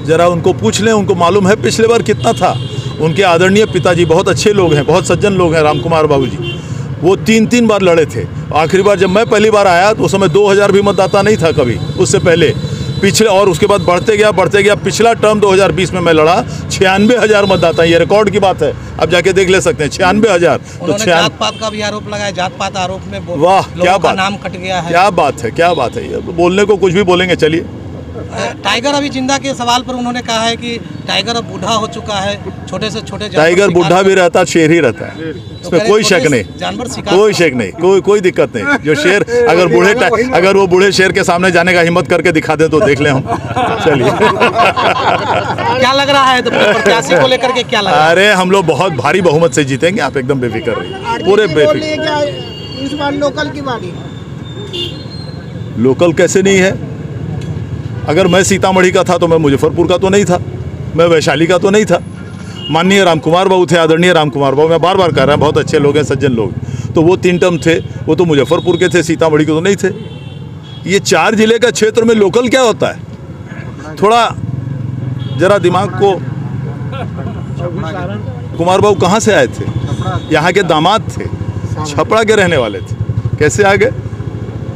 जरा उनको पूछ लें, उनको मालूम है पिछले बार कितना था। उनके आदरणीय पिताजी बहुत अच्छे लोग हैं, बहुत सज्जन लोग हैं, रामकुमार बाबू जी, वो 3 बार लड़े थे। आखिरी बार जब मैं पहली बार आया तो उस समय 2000 भी मतदाता नहीं था कभी, उससे पहले पिछले, और उसके बाद बढ़ते गया। पिछला टर्म 2020 में मैं लड़ा, 96,000 मतदाता, ये रिकॉर्ड की बात है, आप जाके देख ले सकते हैं, 96,000। तो जात पात का भी आरोप लगाया, जात पात आरोप में वाह क्या बात, नाम कट गया है। क्या बात है, क्या बात है, ये बोलने को कुछ भी बोलेंगे। चलिए, टाइगर अभी जिंदा के सवाल पर उन्होंने कहा है कि टाइगर अब बूढ़ा हो चुका है, छोटे से छोटे टाइगर बूढ़ा भी रहता, शेर ही रहता है, इसमें कोई शक नहीं, जानवर शिकार, कोई शक नहीं, कोई दिक्कत नहीं। जो शेर अगर वो बूढ़े शेर के सामने जाने का हिम्मत करके दिखा दे तो देख ले हम। चलिए क्या लग रहा है तो प्रत्याशी को लेकर के क्या लग रहा है? अरे हम लोग बहुत भारी बहुमत से जीतेंगे, आप एकदम बेफिक्र रहिए, पूरे बेफिक्र। इस बार लोकल की बारी, लोकल कैसे नहीं है? अगर मैं सीतामढ़ी का था तो मैं मुजफ्फरपुर का तो नहीं था, मैं वैशाली का तो नहीं था। माननीय रामकुमार बाबू थे, आदरणीय रामकुमार बाबू, मैं बार बार कह रहा हूँ, बहुत अच्छे लोग हैं, सज्जन लोग, तो वो 3 टर्म थे, वो तो मुजफ्फरपुर के थे, सीतामढ़ी के तो नहीं थे। ये 4 जिले का क्षेत्र में लोकल क्या होता है? थोड़ा जरा दिमाग को, कुमार बाबू कहाँ से आए थे? यहाँ के दामाद थे, छपरा के रहने वाले थे, कैसे आ गए?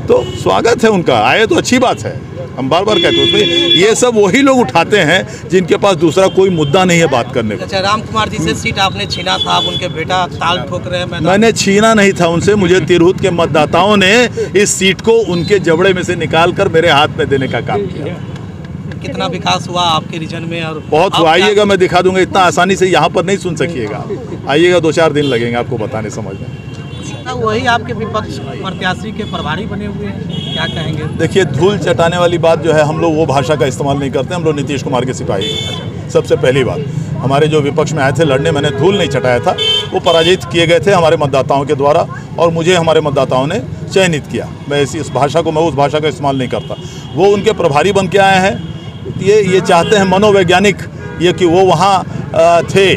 तो स्वागत है उनका, आए तो अच्छी बात है, हम बार बार कहते हैं। उसमें ये सब वही लोग उठाते हैं जिनके पास दूसरा कोई मुद्दा नहीं है बात करने को। अच्छा, रामकुमार जी से सीट आपने छीना था, अब उनके बेटा ताल ठोक रहे हैं। मैंने छीना नहीं था उनसे, मुझे तिरहुत के मतदाताओं ने इस सीट को उनके जबड़े में से निकाल कर मेरे हाथ में देने का काम किया। कितना विकास हुआ आपके रीजन में? और बहुत हुआ, आइएगा, मैं दिखा दूंगा। इतना आसानी से यहाँ पर नहीं सुन सकिएगा, आइएगा, 2-4 दिन लगेंगे आपको बताने समझने। वही आपके विपक्ष प्रत्याशी के प्रभारी बने हुए हैं, क्या कहेंगे? देखिए, धूल चटाने वाली बात जो है, हम लोग वो भाषा का इस्तेमाल नहीं करते, हम लोग नीतीश कुमार के सिपाही हैं। सबसे पहली बात, हमारे जो विपक्ष में आए थे लड़ने, मैंने धूल नहीं चटाया था, वो पराजित किए गए थे हमारे मतदाताओं के द्वारा, और मुझे हमारे मतदाताओं ने चयनित किया। मैं इस भाषा को, मैं उस भाषा का इस्तेमाल नहीं करता। वो उनके प्रभारी बन के आए हैं, ये चाहते हैं मनोवैज्ञानिक ये कि वो वहाँ थे,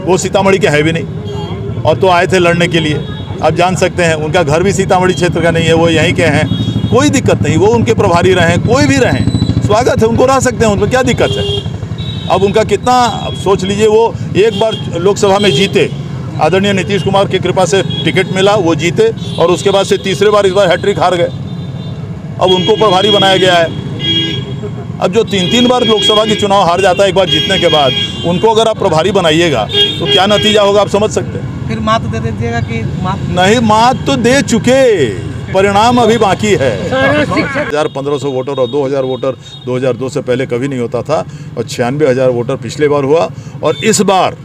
वो सीतामढ़ी के है भी नहीं, और तो आए थे लड़ने के लिए। आप जान सकते हैं उनका घर भी सीतामढ़ी क्षेत्र का नहीं है, वो यहीं के हैं, कोई दिक्कत नहीं, वो उनके प्रभारी रहें, कोई भी रहें, स्वागत है, उनको रह सकते हैं, उनको क्या दिक्कत है? अब उनका कितना, अब सोच लीजिए, वो एक बार लोकसभा में जीते, आदरणीय नीतीश कुमार की कृपा से टिकट मिला, वो जीते, और उसके बाद से तीसरे बार इस बार हैट्रिक हार गए। अब उनको प्रभारी बनाया गया है। अब जो 3 बार लोकसभा की चुनाव हार जाता है एक बार जीतने के बाद, उनको अगर आप प्रभारी बनाइएगा तो क्या नतीजा होगा आप समझ सकते हैं। फिर मात दे दीजिएगा कि नहीं, मात तो दे चुके, परिणाम अभी बाकी है। 1500 वोटर और 2000 वोटर 2002 से पहले कभी नहीं होता था, और 96,000 वोटर पिछले बार हुआ, और इस बार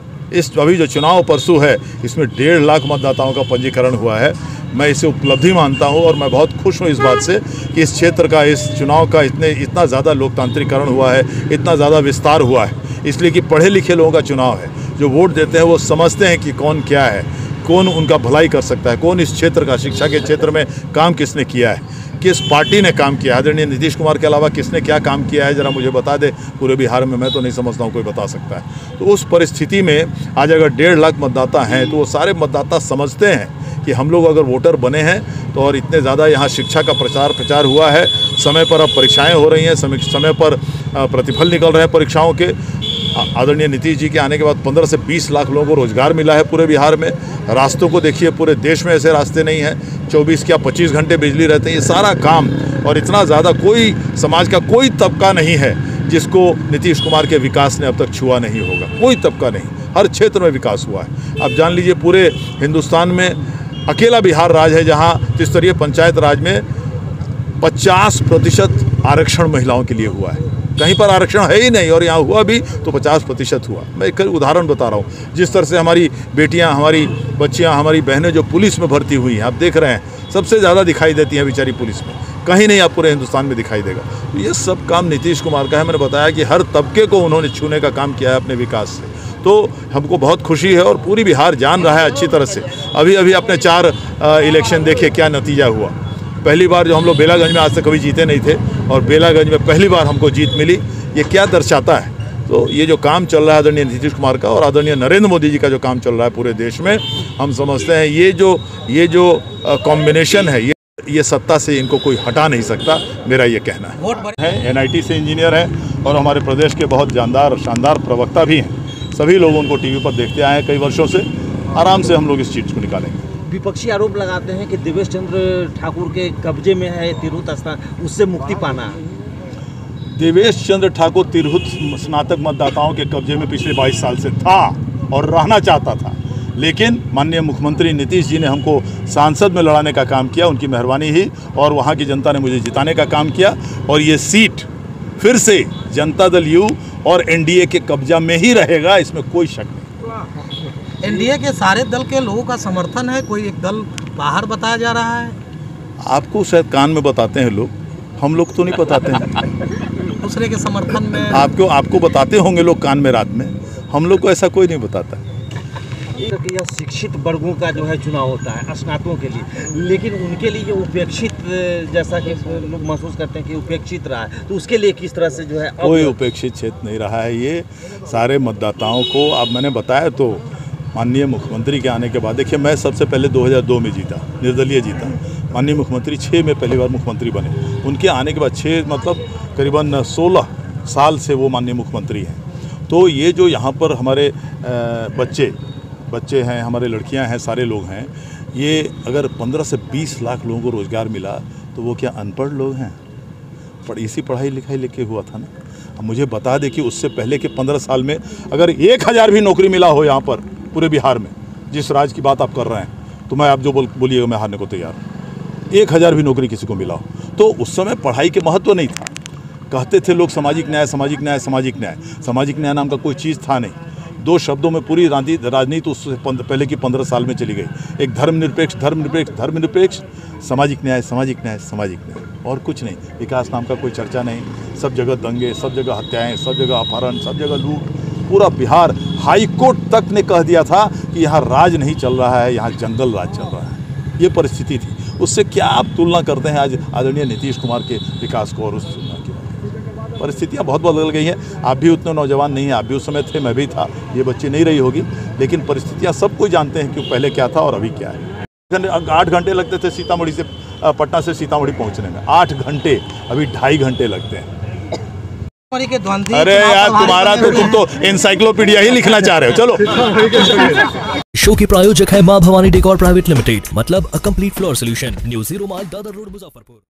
अभी जो चुनाव परसों है, इसमें 1.5 लाख मतदाताओं का पंजीकरण हुआ है। मैं इसे उपलब्धि मानता हूं, और मैं बहुत खुश हूं इस बात से कि इस क्षेत्र का, इस चुनाव का इतना ज़्यादा लोकतांत्रिकरण हुआ है, इतना ज़्यादा विस्तार हुआ है, इसलिए कि पढ़े लिखे लोगों का चुनाव है। जो वोट देते हैं वो समझते हैं कि कौन क्या है, कौन उनका भलाई कर सकता है, कौन इस क्षेत्र का, शिक्षा के क्षेत्र में काम किसने किया है, किस पार्टी ने काम किया है, आदरणीय नीतीश कुमार के अलावा किसने क्या काम किया है, ज़रा मुझे बता दे पूरे बिहार में। मैं तो नहीं समझता हूँ कोई बता सकता है। तो उस परिस्थिति में आज अगर 1.5 लाख मतदाता हैं, तो वो सारे मतदाता समझते हैं कि हम लोग अगर वोटर बने हैं तो, और इतने ज़्यादा यहाँ शिक्षा का प्रचार हुआ है, समय पर अब परीक्षाएँ हो रही हैं, समय पर प्रतिफल निकल रहे हैं परीक्षाओं के। आदरणीय नीतीश जी के आने के बाद 15 से 20 लाख लोगों को रोजगार मिला है पूरे बिहार में। रास्तों को देखिए, पूरे देश में ऐसे रास्ते नहीं हैं, 24 या 25 घंटे बिजली रहते हैं। ये सारा काम, और इतना ज़्यादा कोई समाज का कोई तबका नहीं है जिसको नीतीश कुमार के विकास ने अब तक छुआ नहीं होगा, कोई तबका नहीं, हर क्षेत्र में विकास हुआ है। आप जान लीजिए, पूरे हिंदुस्तान में अकेला बिहार राज्य है जहाँ त्रिस्तरीय पंचायत राज में 50% आरक्षण महिलाओं के लिए हुआ है। कहीं पर आरक्षण है ही नहीं, और यहाँ हुआ भी तो 50% हुआ। मैं एक उदाहरण बता रहा हूँ, जिस तरह से हमारी बेटियाँ, हमारी बच्चियाँ, हमारी बहनें जो पुलिस में भर्ती हुई हैं, आप देख रहे हैं, सबसे ज़्यादा दिखाई देती हैं बेचारी पुलिस में, कहीं नहीं आप पूरे हिंदुस्तान में दिखाई देगा। तो ये सब काम नीतीश कुमार का है। मैंने बताया कि हर तबके को उन्होंने छूने का काम किया है अपने विकास से, तो हमको बहुत खुशी है, और पूरी बिहार जान रहा है अच्छी तरह से। अभी अपने 4 इलेक्शन देखे, क्या नतीजा हुआ। पहली बार जो हम लोग बेलागंज में आज तक कभी जीते नहीं थे, और बेलागंज में पहली बार हमको जीत मिली। ये क्या दर्शाता है? तो ये जो काम चल रहा है आदरणीय नीतीश कुमार का और आदरणीय नरेंद्र मोदी जी का जो काम चल रहा है पूरे देश में, हम समझते हैं ये जो कॉम्बिनेशन है, ये सत्ता से इनको कोई हटा नहीं सकता, मेरा ये कहना है। वोट बड़े हैं NIT से इंजीनियर हैं और हमारे प्रदेश के बहुत शानदार प्रवक्ता भी हैं। सभी लोग उनको टीवी पर देखते आए हैं कई वर्षों से। आराम से हम लोग इस चीज़ को निकालेंगे। विपक्षी आरोप लगाते हैं कि देवेश चंद्र ठाकुर के कब्जे में है तिरहुत स्थान, उससे मुक्ति पाना है। देवेश चंद्र ठाकुर तिरहुत स्नातक मतदाताओं के कब्जे में पिछले 22 साल से था और रहना चाहता था, लेकिन माननीय मुख्यमंत्री नीतीश जी ने हमको सांसद में लड़ाने का काम किया, उनकी मेहरबानी ही, और वहाँ की जनता ने मुझे जिताने का काम किया और ये सीट फिर से जनता दल यू और NDA के कब्जा में ही रहेगा, इसमें कोई शक नहीं। NDA के सारे दल के लोगों का समर्थन है, कोई एक दल बाहर बताया जा रहा है? आपको शायद कान में बताते हैं लोग, हम लोग तो नहीं बताते हैं। दूसरे के समर्थन में आपको बताते होंगे लोग कान में रात में, हम लोग को ऐसा कोई नहीं बताता। यह शिक्षित वर्गों का जो है चुनाव होता है स्नातकों के लिए, लेकिन उनके लिए उपेक्षित, जैसा कि लोग महसूस करते हैं कि उपेक्षित रहा है, तो उसके लिए किस तरह से जो है? कोई उपेक्षित क्षेत्र नहीं रहा है। ये सारे मतदाताओं को अब मैंने बताया तो माननीय मुख्यमंत्री के आने के बाद, देखिए मैं सबसे पहले 2002 में जीता, निर्दलीय जीता। माननीय मुख्यमंत्री 6 में पहली बार मुख्यमंत्री बने। उनके आने के बाद 6 मतलब करीबन 16 साल से वो माननीय मुख्यमंत्री हैं। तो ये जो यहाँ पर हमारे बच्चे हैं, हमारे लड़कियां हैं, सारे लोग हैं, ये अगर 15 से 20 लाख लोगों को रोज़गार मिला तो वो क्या अनपढ़ लोग हैं? इसी पढ़ाई लिखाई लेके हुआ था ना। अब मुझे बता दें कि उससे पहले के 15 साल में अगर 1000 भी नौकरी मिला हो यहाँ पर पूरे बिहार में, जिस राज्य की बात आप कर रहे हैं, तो मैं आप जो बोलिएगा मैं हारने को तैयार हूँ। 1000 भी नौकरी किसी को मिला हो तो उस समय पढ़ाई के महत्व नहीं था। कहते थे लोग सामाजिक न्याय, सामाजिक न्याय, सामाजिक न्याय। सामाजिक न्याय नाम का कोई चीज़ था नहीं। 2 शब्दों में पूरी राजनीति उससे पहले की 15 साल में चली गई। एक धर्मनिरपेक्ष, सामाजिक न्याय, सामाजिक न्याय, सामाजिक न्याय, और कुछ नहीं। विकास नाम का कोई चर्चा नहीं। सब जगह दंगे, सब जगह हत्याएं, सब जगह अपहरण, सब जगह लूट। पूरा बिहार, हाई कोर्ट तक ने कह दिया था कि यहाँ राज नहीं चल रहा है, यहाँ जंगल राज चल रहा है। ये परिस्थिति थी। उससे क्या आप तुलना करते हैं आज आदरणीय नीतीश कुमार के विकास को और उस तुलना की? परिस्थितियाँ बहुत बदल गई हैं। आप भी उतने नौजवान नहीं हैं, आप भी उस समय थे, मैं भी था, ये बच्ची नहीं रही होगी, लेकिन परिस्थितियाँ सब कोई जानते हैं कि पहले क्या था और अभी क्या है। 8 घंटे लगते थे सीतामढ़ी से, पटना से सीतामढ़ी पहुँचने में 8 घंटे, अभी 2.5 घंटे लगते हैं। अरे यार तुम्हारा तो तुम तो एनसाइक्लोपीडिया ही लिखना चाह रहे हो। चलो। शो के प्रायोजक है मां भवानी डेकोर प्राइवेट लिमिटेड, मतलब a complete floor solution, new 0 mile Dadar road, Muzaffarpur.